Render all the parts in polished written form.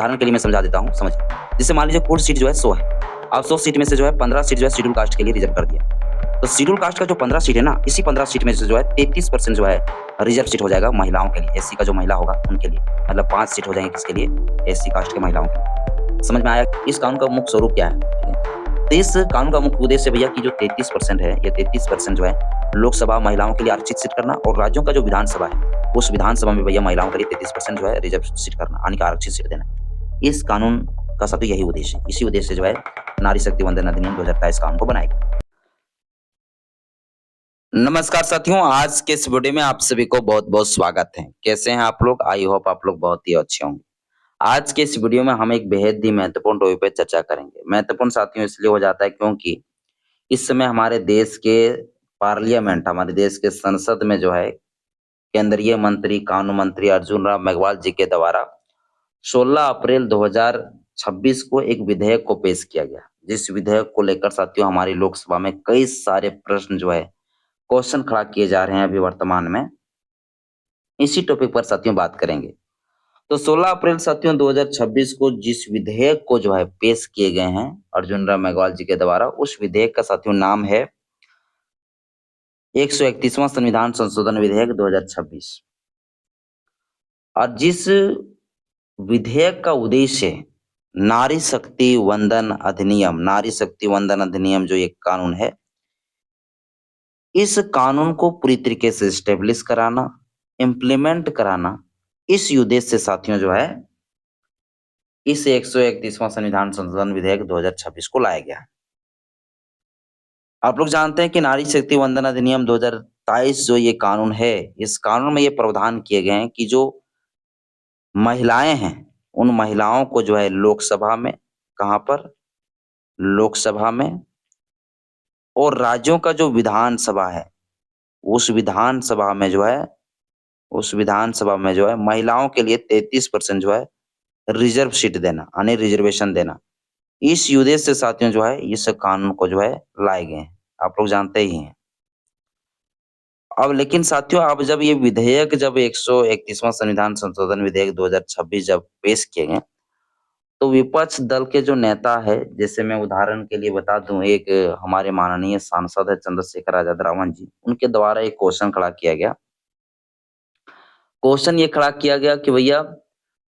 उदाहरण के लिए मैं समझा देता हूँ, समझिए। जैसे मान लीजिए कुल सीट जो है 100 है। अब 100 सीट में से जो है 15 सीट जो है शेड्यूल कास्ट के लिए रिजर्व कर दिया। तो शेड्यूल कास्ट का जो 15 सीट है ना, इसी 15 सीट में से जो है 33% जो है रिजर्व सीट हो जाएगा महिलाओं के लिए, एससी का जो महिला होगा उनके लिए। मतलब 5 सीट हो जाएँगे किसके लिए? एससी कास्ट के महिलाओं के लिए। समझ में आया? इस कानून का मुख्य स्वरूप क्या है? ठीक है। तो इस कानून का मुख्य उद्देश्य भैया कि जो 33% है, ये 33% जो है लोकसभा महिलाओं के लिए आरक्षित सीट करना, और राज्यों का जो विधानसभा है, उस विधानसभा में भैया महिलाओं के लिए 33% जो है रिजर्व सीट करना, यानी कि आरक्षित सीट देना। इस कानून का सब यही उद्देश्य है। इसी उद्देश्य से जो है नारी शक्ति वंदन अधिनियम 2023 कानून को बनाया गया। नमस्कार साथियों, आज के इस वीडियो में आप सभी को बहुत-बहुत स्वागत है। कैसे हैं आप लोग? आई होप आप लोग बहुत ही अच्छे होंगे। आज के इस वीडियो में हम एक बेहद ही महत्वपूर्ण टॉपिक पे चर्चा करेंगे। महत्वपूर्ण साथियों इसलिए हो जाता है क्योंकि इस समय हमारे देश के पार्लियामेंट, हमारे देश के संसद में जो है केंद्रीय मंत्री, कानून मंत्री अर्जुन राम मेघवाल जी के द्वारा 16 अप्रैल 2026 को एक विधेयक को पेश किया गया। जिस विधेयक को लेकर साथियों हमारी लोकसभा में कई सारे प्रश्न जो है क्वेश्चन खड़ा किए जा रहे हैं अभी वर्तमान में। इसी टॉपिक पर साथियों बात करेंगे। तो 16 अप्रैल साथियों 2026 को जिस विधेयक को जो है पेश किए गए हैं अर्जुन राम मेघवाल जी के द्वारा, उस विधेयक का साथियों नाम है 131वां संविधान संशोधन विधेयक 2026। और जिस विधेयक का उद्देश्य है नारी शक्ति वंदन अधिनियम, नारी शक्ति वंदन अधिनियम जो एक कानून है, इस कानून को पूरी तरीके से स्टेब्लिश कराना, इम्प्लीमेंट कराना, इस उद्देश्य से साथियों जो है इस 131वां संविधान संशोधन विधेयक 2026 को लाया गया। आप लोग जानते हैं कि नारी शक्ति वंदन अधिनियम 2023 जो ये कानून है, इस कानून में ये प्रावधान किए गए हैं कि जो महिलाएं हैं, उन महिलाओं को जो है लोकसभा में, कहाँ पर? लोकसभा में, और राज्यों का जो विधानसभा है, उस विधानसभा में जो है उस विधानसभा में जो है महिलाओं के लिए 33% जो है रिजर्व सीट देना, यानी रिजर्वेशन देना। इस उद्देश्य से साथियों जो है इस कानून को जो है लाए गए हैं। आप लोग जानते ही हैं। अब लेकिन साथियों अब जब ये विधेयक जब 131वां संविधान संशोधन विधेयक 2026 जब पेश किए गए, तो विपक्ष दल के जो नेता है, जैसे मैं उदाहरण के लिए बता दूं, एक हमारे माननीय सांसद है चंद्रशेखर आजाद रावण जी, उनके द्वारा एक क्वेश्चन खड़ा किया गया। क्वेश्चन ये खड़ा किया गया कि भैया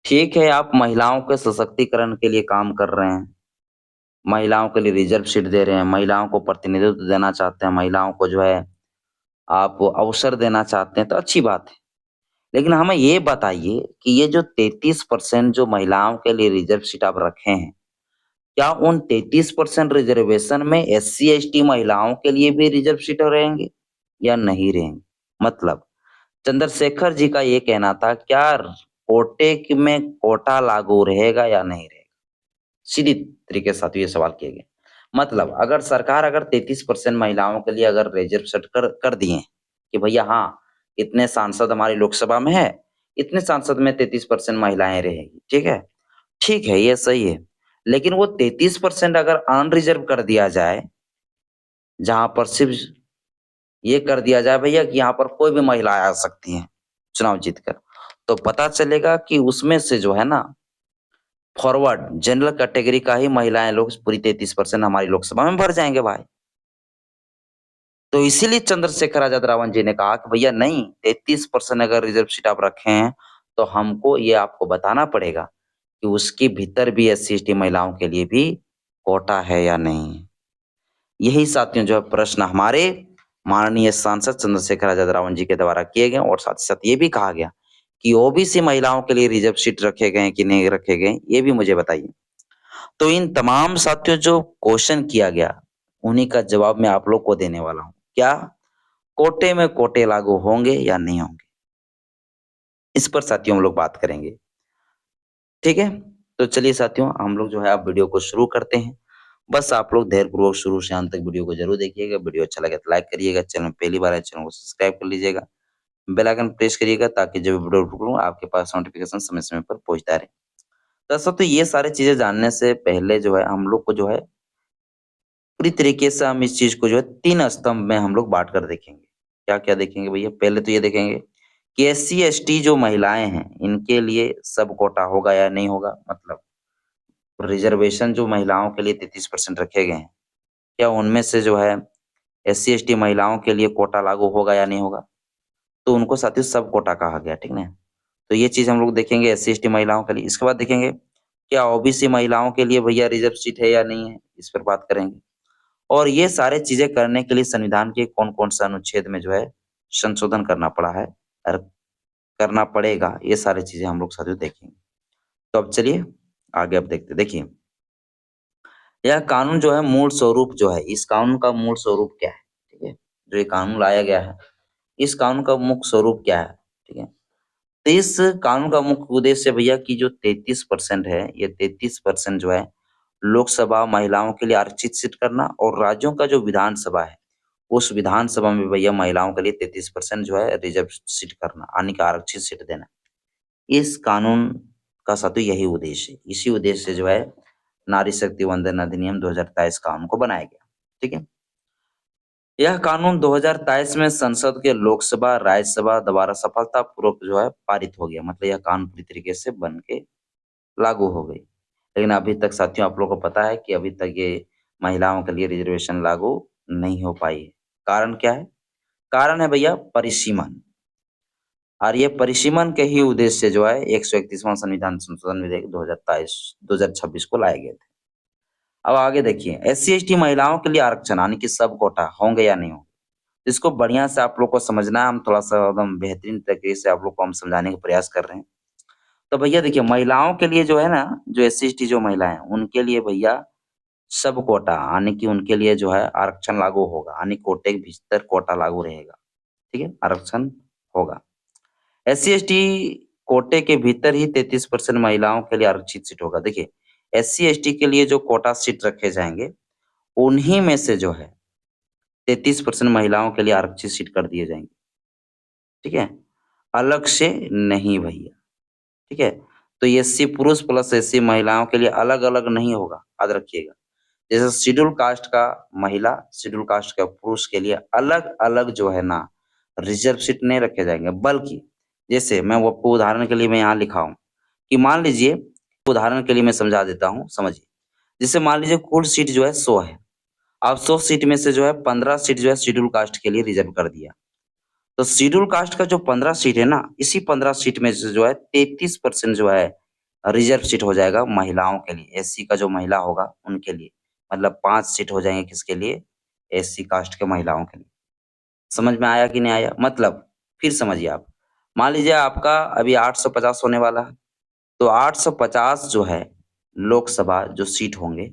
ठीक है, आप महिलाओं के सशक्तिकरण के लिए काम कर रहे हैं, महिलाओं के लिए रिजर्व सीट दे रहे हैं, महिलाओं को प्रतिनिधित्व देना चाहते हैं, महिलाओं को जो है आप अवसर देना चाहते हैं, तो अच्छी बात है। लेकिन हमें ये बताइए कि ये जो 33% जो महिलाओं के लिए रिजर्व सीट आप रखे हैं, क्या उन 33% रिजर्वेशन में एससी एसटी महिलाओं के लिए भी रिजर्व सीट रहेंगे या नहीं रहेंगे? मतलब चंद्रशेखर जी का ये कहना था, क्या में कोटा लागू रहेगा या नहीं रहेगा? सीधी तरीके से साथियों ये सवाल किए गए। मतलब अगर सरकार अगर 33% महिलाओं के लिए अगर रिजर्व सेट कर दिए कि भैया हाँ, इतने सांसद हमारी लोकसभा में है, इतने सांसद में 33% महिलाएं रहेगी, ठीक है? ठीक है, ये सही है। लेकिन वो 33% अगर अनरिजर्व कर दिया जाए, जहां पर सिर्फ ये कर दिया जाए भैया कि यहाँ पर कोई भी महिला आ सकती है चुनाव जीतकर, तो पता चलेगा कि उसमें से जो है ना फॉरवर्ड जनरल कैटेगरी का ही महिलाएं लोग पूरी 33% हमारी लोकसभा में भर जाएंगे भाई। तो इसीलिए चंद्रशेखर आजाद रावण जी ने कहा कि भैया नहीं, 33% अगर रिजर्व सीट आप रखे हैं, तो हमको ये आपको बताना पड़ेगा कि उसके भीतर भी एससी एसटी महिलाओं के लिए भी कोटा है या नहीं। यही साथियों जो है प्रश्न हमारे माननीय सांसद चंद्रशेखर आजाद रावण जी के द्वारा किए गए, और साथ ही साथ ये भी कहा गया कि ओबीसी महिलाओं के लिए रिजर्व सीट रखे गए हैं कि नहीं रखे गए, ये भी मुझे बताइए। तो इन तमाम साथियों जो क्वेश्चन किया गया, उन्हीं का जवाब मैं आप लोग को देने वाला हूँ। क्या कोटे में कोटे लागू होंगे या नहीं होंगे? इस पर साथियों हम लोग बात करेंगे। ठीक है? तो चलिए साथियों हम लोग जो है अब वीडियो को शुरू करते हैं। बस आप लोग धैर्यपूर्वक शुरू से अंत तक वीडियो को जरूर देखिएगा। वीडियो अच्छा लगे तो लाइक करिएगा, चैनल में पहली बार है चैनल को सब्सक्राइब कर लीजिएगा, बेल आइकन प्रेस करिएगा ताकि जब वीडियो डालूं आपके पास नोटिफिकेशन समय-समय पर पहुंचता रहे। दोस्तों तो ये सारी चीजें जानने से पहले जो है हम लोग को जो है पूरी तरीके से हम इस चीज को जो है 3 स्तंभ में हम लोग बाँट कर देखेंगे। क्या-क्या देखेंगे भैया? पहले तो ये देखेंगे कि SC/ST जो महिलाएँ हैं, इनके लिए सब कोटा होगा या नहीं होगा? मतलब रिज़र्वेशन जो महिलाओं के लिए 33% रखे गए हैं, क्या उनमें से जो है SC/ST महिलाओं के लिए कोटा लागू होगा या नहीं होगा? तो उनको साथियों सब कोटा कहा गया, ठीक ना? तो ये चीज़ हम लोग देखेंगे SC/ST महिलाओं के लिए। इसके बाद देखेंगे, क्या OBC महिलाओं के लिए भैया रिज़र्व सीट है या नहीं है? इस पर बात करेंगे। और ये सारे चीज़ें करने के लिए संविधान के कौन-कौन से अनुच्छेद में जो है संशोधन करना पड़ा है और करना पड़ेगा, ये सारी चीज़ें हम लोग साथियों देखेंगे। तो अब चलिए आगे अब देखते हैं। देखिए, यह कानून जो है मूल स्वरूप जो है, इस कानून का मूल स्वरूप क्या है? ठीक है? जो ये कानून लाया गया है, इस कानून का मुख्य स्वरूप क्या है? ठीक है? तो इस कानून का मुख्य उद्देश्य भैया कि जो 33% है, ये 33% जो है लोकसभा महिलाओं के लिए आरक्षित सीट करना और राज्यों का जो विधानसभा है, उस विधानसभा में भैया महिलाओं के लिए 33% जो है रिजर्व सीट करना, यानी कि आरक्षित सीट देना। इस कानून का साथियों यही उद्देश्य है। इसी उद्देश्य से जो है नारी शक्ति वंदन अधिनियम 2023 कानून को बनाया गया। ठीक है? यह कानून 2023 में संसद के लोकसभा, राज्यसभा द्वारा सफलतापूर्वक जो है पारित हो गया। मतलब यह कानून पूरी तरीके से बन के लागू हो गई। लेकिन अभी तक साथियों आप लोगों को पता है कि अभी तक ये महिलाओं के लिए रिजर्वेशन लागू नहीं हो पाई है। कारण क्या है? कारण है भैया परिसीमन। और ये परिसीमन के ही उद्देश्य से जो है 131वां संविधान संशोधन विधेयक 2026 को लाए गए थे। अब आगे देखिए, SC/ST महिलाओं के लिए आरक्षण यानी कि सब कोटा होंगे या नहीं होंगे? इसको बढ़िया से आप लोग को समझना है, हम थोड़ा-सा एकदम बेहतरीन तरीके से आप लोग को हम समझाने का प्रयास कर रहे हैं। तो भैया देखिए, महिलाओं के लिए जो है ना, जो SC/ST जो महिलाएँ हैं, उनके लिए भैया सब कोटा यानी कि उनके लिए जो है आरक्षण लागू होगा, यानी कोटे के भीतर कोटा लागू रहेगा, ठीक है? आरक्षण होगा। SC/ST कोटे के भीतर ही 33% महिलाओं के लिए आरक्षित सीट होगा। देखिए, SC/ST के लिए जो कोटा सीट रखे जाएँगे, उन्हीं में से जो है 33% महिलाओं के लिए आरक्षित सीट कर दिए जाएँगे, ठीक है? अलग से नहीं भैया, ठीक है? तो SC पुरुष प्लस SC महिलाओं के लिए अलग-अलग नहीं होगा, याद रखिएगा। जैसे शेड्यूल कास्ट का महिला, शेड्यूल कास्ट का पुरुष के लिए अलग-अलग जो है ना रिज़र्व सीट नहीं रखे जाएँगे, बल्कि जैसे मैं वो आपको उदाहरण के लिए मैं यहाँ लिखा हूँ कि मान लीजिए, उदाहरण के लिए मैं समझा देता हूँ, समझिए। जैसे मान लीजिए कुल सीट जो है 100 है। अब 100 सीट में से जो है 15 सीट जो है शेड्यूल कास्ट के लिए रिज़र्व कर दिया। तो शेड्यूल कास्ट का जो 15 सीट है ना, इसी 15 सीट में से जो है 33% जो है रिज़र्व सीट हो जाएगा महिलाओं के लिए, SC का जो महिला होगा उनके लिए। मतलब 5 सीट हो जाएँगे किसके लिए? SC कास्ट के महिलाओं के लिए। समझ में आया कि नहीं आया? मतलब फिर समझिए आप। मान लीजिए आपका अभी 850 होने वाला है, तो 850 जो है लोकसभा जो सीट होंगे,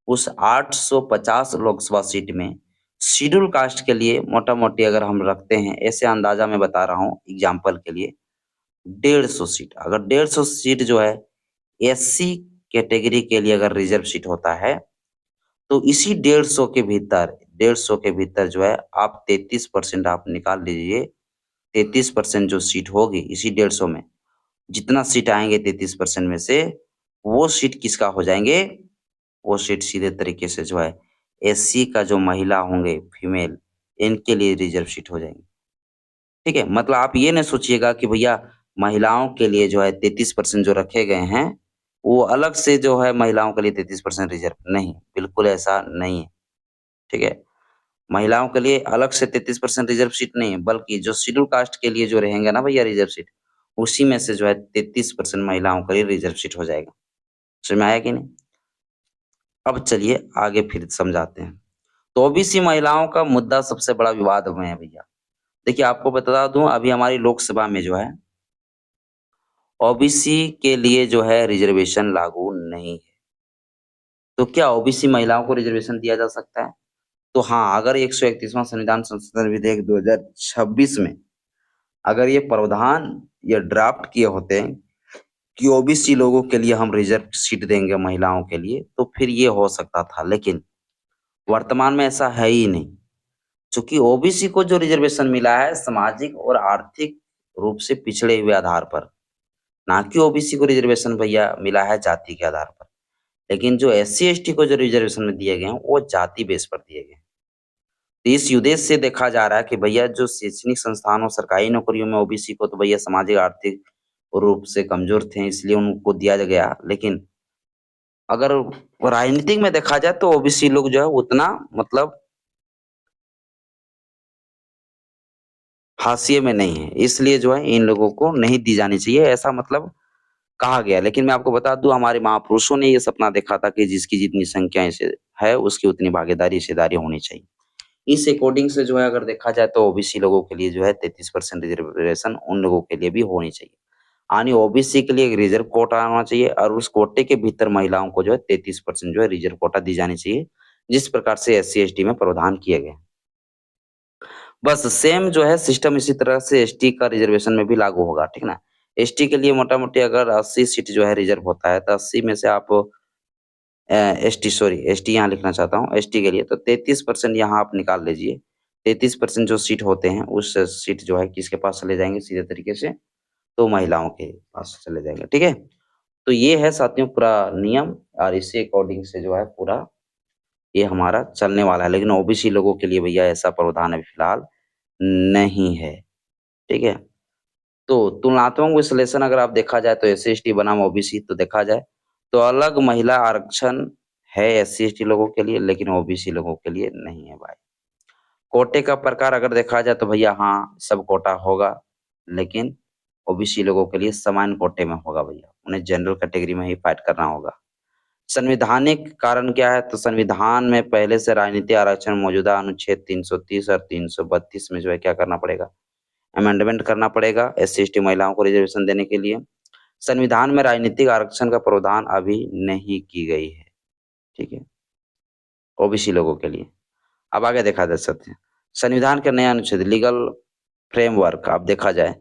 उस 850 लोकसभा सीट में शेड्यूल कास्ट के लिए मोटा-मोटी अगर हम रखते हैं, ऐसे अंदाज़ा मैं बता रहा हूँ एग्ज़ाम्पल के लिए, 150 सीट। अगर 150 सीट जो है SC कैटेगरी के लिए अगर रिज़र्व सीट होता है, तो इसी 150 के भीतर जो है आप 33% आप निकाल लीजिए। 33% जो सीट होगी इसी 150 में, जितना सीट आएँगे 33% में से, वो सीट किसका हो जाएँगे? वो सीट सीधे तरीके से जो है SC का जो महिला होंगे फीमेल, इनके लिए रिज़र्व सीट हो जाएँगी। ठीक है? मतलब आप ये ना सोचिएगा कि भैया महिलाओं के लिए जो है 33% जो रखे गए हैं, वो अलग से जो है महिलाओं के लिए 33% रिज़र्व, नहीं, बिल्कुल ऐसा नहीं है। ठीक है? महिलाओं के लिए अलग से 33% रिज़र्व सीट नहीं है, बल्कि जो शेड्यूल कास्ट के लिए जो रहेंगे ना भैया रिज़र्व सीट, उसी में से जो है 33% महिलाओं के लिए रिज़र्व सीट हो जाएगा। समझ में आया कि नहीं? अब चलिए आगे फिर समझाते हैं। तो ओबीसी महिलाओं का मुद्दा सबसे बड़ा विवाद में है भैया। देखिए आपको बता दूँ, अभी हमारी लोकसभा में जो है ओबीसी के लिए जो है रिज़र्वेशन लागू नहीं है। तो क्या ओबीसी महिलाओं को रिज़र्वेशन दिया जा सकता है? तो हाँ, अगर 131वां संविधान संशोधन विधेयक 2026 में अगर ये प्रावधान या ड्राफ्ट किए होते कि ओबीसी लोगों के लिए हम रिज़र्व सीट देंगे महिलाओं के लिए, तो फिर ये हो सकता था। लेकिन वर्तमान में ऐसा है ही नहीं। चूँकि ओबीसी को जो रिज़र्वेशन मिला है सामाजिक और आर्थिक रूप से पिछड़े हुए आधार पर, ना कि ओबीसी को रिज़र्वेशन भैया मिला है जाति के आधार पर। लेकिन जो SC/ST को जो रिज़र्वेशन में दिए गए हैं, वो जाति बेस पर दिए गए हैं। तो इस उद्देश्य से देखा जा रहा है कि भैया जो शैक्षणिक संस्थानों, सरकारी नौकरियों में ओबीसी को तो भैया सामाजिक आर्थिक रूप से कमज़ोर थे इसलिए उनको दिया गया। लेकिन अगर राजनीतिक में देखा जाए तो ओबीसी लोग जो है उतना मतलब हाशिए में नहीं है। इसलिए जो है इन लोगों को नहीं दी जानी चाहिए ऐसा मतलब कहा गया। लेकिन मैं आपको बता दूँ हमारे महापुरुषों ने ये सपना देखा था कि जिसकी जितनी संख्या ऐसे है उसकी उतनी भागीदारी, हिस्सेदारी होनी चाहिए। इस अकॉर्डिंग से जो है अगर देखा जाए तो ओबीसी लोगों के लिए जो है 33% रिजर्वेशन उन लोगों के लिए भी होनी चाहिए। यानी ओबीसी के लिए एक रिजर्व कोटा होना चाहिए और उस कोटे के भीतर महिलाओं को जो है 33% जो है रिजर्व कोटा दी जानी चाहिए, जिस प्रकार से एससी, एसटी में प्रावधान किए गए हैं। बस सेम जो है सिस्टम इसी तरह से एसटी का रिजर्वेशन में भी लागू होगा, ठीक ना? एसटी के लिए मोटा-मोटी अगर 80 सीट जो है रिजर्व होता है, तो 80 में से आप एसटी सॉरी एसटी यहाँ लिखना चाहता हूँ, एसटी के लिए तो 33% यहाँ आप निकाल लीजिए। 33% जो सीट होते हैं, उस सीट जो है किसके पास चले जाएँगे सीधे तरीके से? तो महिलाओं के पास चले जाएँगे, ठीक है? तो ये है साथियों पूरा नियम और इसी अकॉर्डिंग से जो है पूरा ये हमारा चलने वाला है। लेकिन ओबीसी लोगों के लिए भैया ऐसा प्रावधान अभी फिलहाल नहीं है, ठीक है? तो तुलनात्मक विश्लेषण अगर आप देखा जाए तो एससी-एसटी बनाम ओबीसी तो देखा जाए, तो अलग महिला आरक्षण है एससी-एसटी लोगों के लिए लेकिन ओबीसी लोगों के लिए नहीं है भाई। कोटे का प्रकार अगर देखा जाए तो भैया हाँ, सब कोटा होगा, लेकिन ओबीसी लोगों के लिए समान कोटे में होगा भैया, उन्हें जनरल कैटेगरी में ही फाइट करना होगा। संवैधानिक कारण क्या है? तो संविधान में पहले से राजनीतिक आरक्षण मौजूदा अनुच्छेद 330 और 332 में जो है क्या करना पड़ेगा? अमेंडमेंट करना पड़ेगा एससी-एसटी महिलाओं को रिजर्वेशन देने के लिए। संविधान में राजनीतिक आरक्षण का प्रावधान अभी नहीं की गई है, ठीक है? ओबीसी लोगों के लिए। अब आगे देखा जा सकते हैं। संविधान का नया अनुच्छेद लीगल फ्रेमवर्क अब देखा जाए,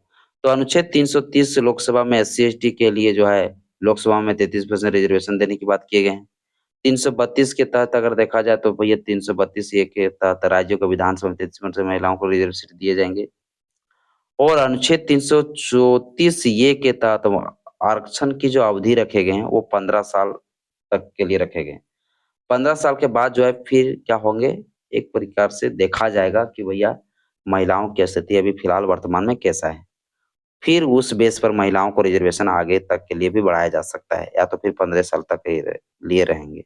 तो अनुच्छेद 330 लोकसभा में एससी-एसटी के लिए जो है लोकसभा में 33% रिजर्वेशन देने की बात किए गए हैं। 332 के तहत अगर देखा जाए तो भैया 332 ए के तहत राज्यों को विधानसभा में 33% महिलाओं को रिजर्व सीट दिए जाएँगे। और अनुच्छेद 334 ये के तहत आरक्षण की जो अवधि रखे गए हैं, वो 15 साल तक के लिए रखे गए हैं। 15 साल के बाद जो है फिर क्या होंगे, एक प्रकार से देखा जाएगा कि भैया महिलाओं की स्थिति अभी फिलहाल वर्तमान में कैसा है। फिर उस बेस पर महिलाओं को रिजर्वेशन आगे तक के लिए भी बढ़ाया जा सकता है या तो फिर 15 साल तक के लिए रहेंगे।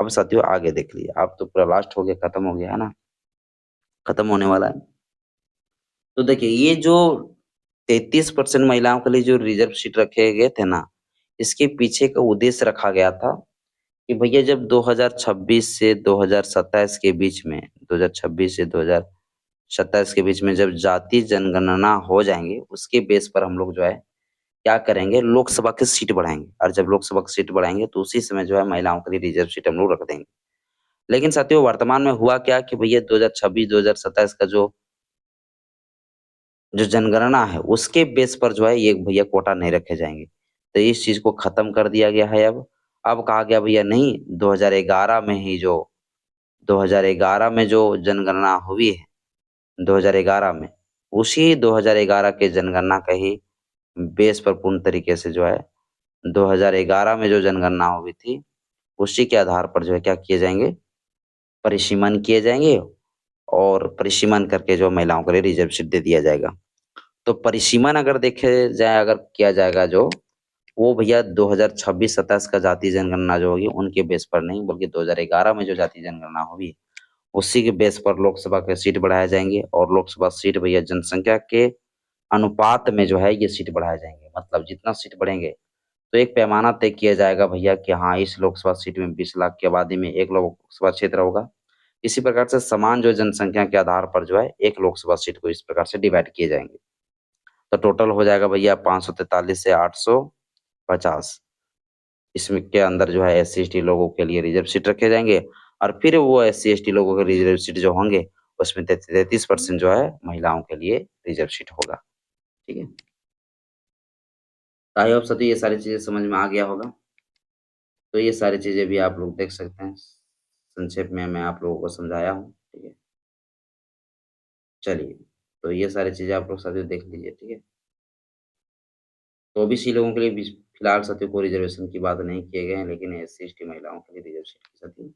अब साथियों आगे देख लीजिए, अब तो पूरा लास्ट हो गया, खत्म हो गया है ना? खत्म होने वाला है। तो देखिए ये जो 33% महिलाओं के लिए जो रिजर्व सीट रखे गए थे ना, इसके पीछे का उद्देश्य रखा गया था कि भैया जब 2026 से 2027 के बीच में 2026 से 2027 के बीच में जब जातीय जनगणना हो जाएँगी, उसके बेस पर हम लोग जो है क्या करेंगे लोकसभा की सीट बढ़ाएँगे और जब लोकसभा की सीट बढ़ाएँगे तो उसी समय जो है महिलाओं के लिए रिजर्व सीट हम लोग रख देंगे। लेकिन साथियों वर्तमान में हुआ क्या कि भैया 2026, 2027 का जो जनगणना है, उसके बेस पर जो है ये भैया कोटा नहीं रखे जाएँगे। तो इस चीज़ को ख़त्म कर दिया गया है अब। अब कहा गया भैया नहीं 2011 में ही जो 2011 में जो जनगणना हुई है, 2011 में, उसी 2011 के जनगणना का ही बेस पर पूर्ण तरीके से जो है 2011 में जो जनगणना हुई थी, उसी के आधार पर जो है क्या किए जाएँगे, परिसीमन किए जाएँगे और परिसीमन करके जो महिलाओं के लिए रिज़र्व सीट दे दिया जाएगा। तो परिसीमन अगर देखे जाए अगर किया जाएगा जो, वो भैया 2026-27 का जातीय जनगणना जो होगी उनके बेस पर नहीं बल्कि 2011 में जो जातीय जनगणना हुई, उसी के बेस पर लोकसभा के सीट बढ़ाए जाएँगे और लोकसभा सीट भैया जनसंख्या के अनुपात में जो है ये सीट बढ़ाए जाएँगे। मतलब जितना सीट बढ़ेंगे, तो एक पैमाना तय किया जाएगा भैया कि हाँ, इस लोकसभा सीट में 20 लाख की आबादी में 1 लोकसभा क्षेत्र होगा। इसी प्रकार से समान जो जनसंख्या के आधार पर जो है, 1 लोकसभा सीट को इस प्रकार से डिवाइड किए जाएँगे। तो टोटल हो जाएगा भैया 543 से 850 इसमें के अंदर जो है एससी-एसटी लोगों के लिए रिजर्व सीट रखे जाएँगे और फिर वो एससी-एसटी लोगों के रिजर्व सीट जो होंगे, उसमें 33% जो है महिलाओं के लिए रिजर्व सीट होगा। ठीक है? आई होप सभी ये सारी चीज़ें समझ में आ गया होगा। तो ये सारी चीज़ें भी आप लोग देख सकते हैं। संक्षेप में मैं आप लोगों को समझाया हूँ। ठीक है? चलिए, तो ये सारी चीज़ें आप लोग साथियों देख लीजिए। ठीक है? तो ओबीसी लोगों के लिए भी फिलहाल साथियों कोई रिज़र्वेशन की बात नहीं किए गए हैं, लेकिन एससी-एसटी महिलाओं के लिए रिज़र्वेशन की साथियों